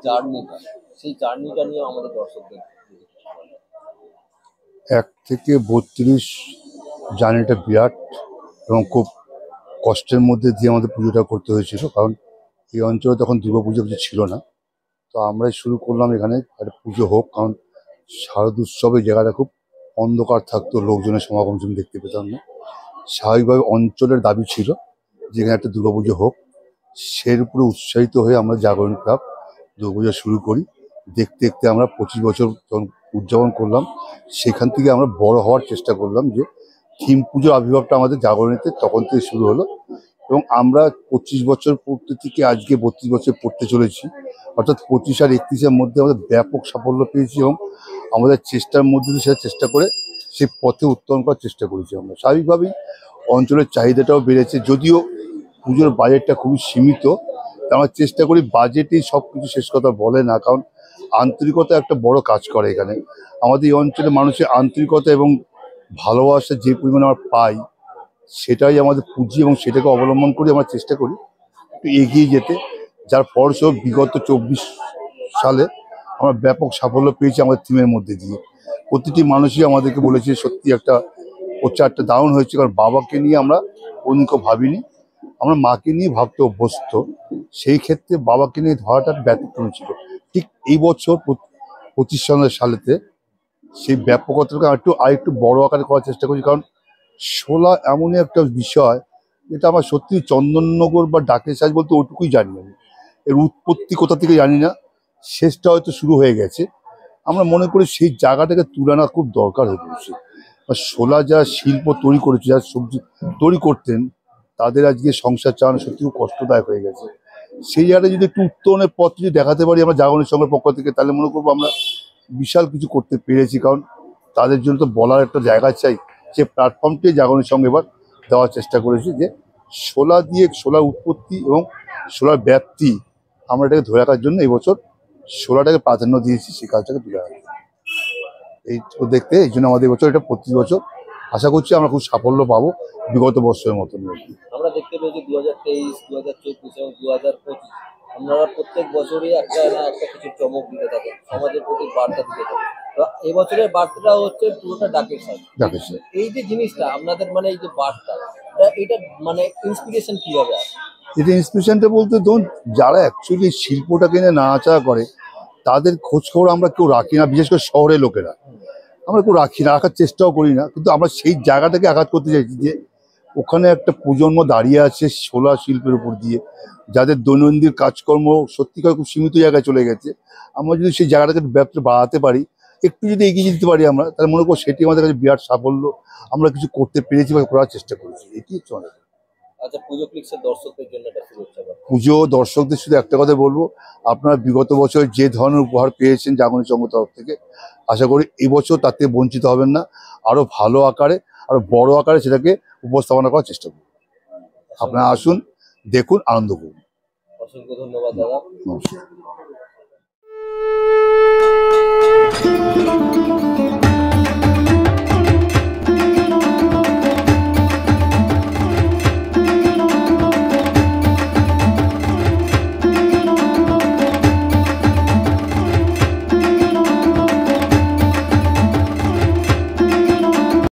জার্নিটা, সেই জার্নিটা নিয়ে আমাদের দর্শকদের 1 থেকে 32 জার্নিটা বিরাট এবং খুব কষ্টের মধ্যে দিয়ে আমাদের পুজোটা করতে হয়েছিল, কারণ এই অঞ্চলে তখন দুর্গাপুজো কিছু ছিল না। তো আমরাই শুরু করলাম এখানে একটা পুজো হোক, কারণ শারদোৎসবের জায়গাটা খুব অন্ধকার থাকতো, লোকজনের সমাগম তুমি দেখতে পেতাম না। স্বাভাবিকভাবে অঞ্চলের দাবি ছিল যেখানে একটা দুর্গাপুজো হোক। সের উপরে উৎসাহিত হয়ে আমরা জাগরণ ক্লাব দুর্গাপুজো শুরু করি। দেখতে দেখতে আমরা 25 বছর যখন উদযাপন করলাম, সেখান থেকে আমরা বড় হওয়ার চেষ্টা করলাম যে থিম পুজোর আবির্ভাবটা আমাদের জাগরণীতে তখন থেকে শুরু হলো, এবং আমরা 25 বছর পড়তে থেকে আজকে 32 বছর পড়তে চলেছি। অর্থাৎ 25 আর 31-এর মধ্যে আমাদের ব্যাপক সাফল্য পেয়েছি, এবং আমাদের চেষ্টার মধ্যে দিয়ে সেটা চেষ্টা করে সেই পথে উত্তরণ করার চেষ্টা করেছি আমরা। স্বাভাবিকভাবেই অঞ্চলের চাহিদাটাও বেড়েছে, যদিও পুজোর বাজেটটা খুবই সীমিত। আমরা চেষ্টা করি বাজেটেই সব কিছু শেষ কথা বলে না, কারণ আন্তরিকতা একটা বড় কাজ করে এখানে। আমাদের এই অঞ্চলে মানুষের আন্তরিকতা এবং ভালোবাসা যে পরিমাণে আমরা পাই, সেটাই আমাদের পুঁজি, এবং সেটাকে অবলম্বন করে আমরা চেষ্টা করি একটু এগিয়ে যেতে। যার ফলস্বরূপ বিগত 24 সালে আমরা ব্যাপক সাফল্য পেয়েছি আমাদের থিমের মধ্যে দিয়ে। প্রতিটি মানুষই আমাদেরকে বলেছে সত্যি একটা প্রচারটা দারুণ হয়েছে, কারণ বাবাকে নিয়ে আমরা অন্য কেউ ভাবিনি, আমরা মাকে নিয়ে ভাবতে অভ্যস্ত। সেই ক্ষেত্রে বাবাকে নিয়ে ধরাটা ব্যতিক্রম ছিল। ঠিক এই বছর 25 সালেতে সেই ব্যাপকতাকে আরেকটু বড় আকারে করার চেষ্টা করছি, কারণ শোলা এমনই একটা বিষয় যেটা আমার সত্যি চন্দননগর বা ডাকের সাজ বলতে ওইটুকুই জানি আমি। এর উৎপত্তি কোথা থেকে জানি না, শেষটা হয়তো শুরু হয়ে গেছে। আমরা মনে করি সেই জায়গাটাকে তুলনা খুব দরকার হয়ে পড়েছে। আর শোলা যারা শিল্প তৈরি করেছে, যারা সবজি তৈরি করতেন, তাদের আজকে সংসার চালানো সত্যি খুব কষ্টদায়ক হয়ে গেছে। সেই জায়গাটা যদি একটু উত্তরণের পথ যদি দেখাতে পারি আমরা জাগরণের সঙ্গের পক্ষ থেকে, তাহলে মনে করবো আমরা বিশাল কিছু করতে পেরেছি। কারণ তাদের জন্য তো বলার একটা জায়গা চাই, যে প্ল্যাটফর্মটি জাগরণের সঙ্গে এবার দেওয়ার চেষ্টা করেছি, যে শোলা দিয়ে শোলার উৎপত্তি এবং শোলার ব্যাপ্তি আমরা এটাকে ধরে রাখার জন্য এবছর শোলাটাকে প্রাধান্য দিয়েছি, সেই কাজটাকে তুলে রাখি এই দেখতে। এই জন্য আমাদের এবছর এটা 25 বছর, আশা করছি আমরা খুব সাফল্য পাবো বিগত বছরের মতন। আমরা দেখতে পেয়েছি 2023, 2024 এবং 2025 আপনারা প্রত্যেক বছরই একটা না একটা কিছু চমক দিতে থাকেন, সমাজের প্রতি বার্তা দিতে থাকেন। তো এবছরের বার্তাটা হচ্ছে পুরোটা ডাকের সাজ। এই যে জিনিসটা আপনাদের মানে এই যে বার্তা, এটা মানে ইন্সপিরেশন কিভাবে আসে? এটা ইন্সপিরেশনটা বলতে ধরুন, যারা অ্যাকচুয়ালি শিল্পটাকে নিয়ে নাড়াচাড়া করে তাদের খোঁজখবর আমরা কেউ রাখি না, বিশেষ করে শহরের লোকেরা আমরা কেউ রাখি না, রাখার চেষ্টাও করি না। কিন্তু আমরা সেই জায়গাটাকে আঘাত করতে চাইছি, যে ওখানে একটা প্রজন্ম দাঁড়িয়ে আছে শোলা শিল্পের উপর দিয়ে, যাদের দৈনন্দিন কাজকর্ম সত্যিকার খুব সীমিত জায়গায় চলে গেছে। আমরা যদি সেই জায়গাটাকে ব্যবসা বাড়াতে পারি, একটু যদি এগিয়ে যেতে পারি আমরা, তাহলে মনে করো সেটি আমাদের কাছে বিরাট সাফল্য। আমরা কিছু করতে পেরেছি বা করার চেষ্টা করেছি, এটি হচ্ছে আমাদের। আচ্ছা, পুজো ক্লিক্সের দর্শকদের জন্য একটা শুভেচ্ছা। পুজো দর্শকদের শুধু একটা কথা বলবো, আপনারা বিগত বছর যে ধরনের উপহার পেয়েছেন জাগরণী সংঘ তরফ থেকে, আশা করি এবছর তার থেকে বঞ্চিত হবেন না। আরো ভালো আকারে, আরো বড় আকারে সেটাকে উপস্থাপনা করার চেষ্টা করুন। আপনারা আসুন, দেখুন, আনন্দ করুন। অসংখ্য ধন্যবাদ দাদা। নমস্কার।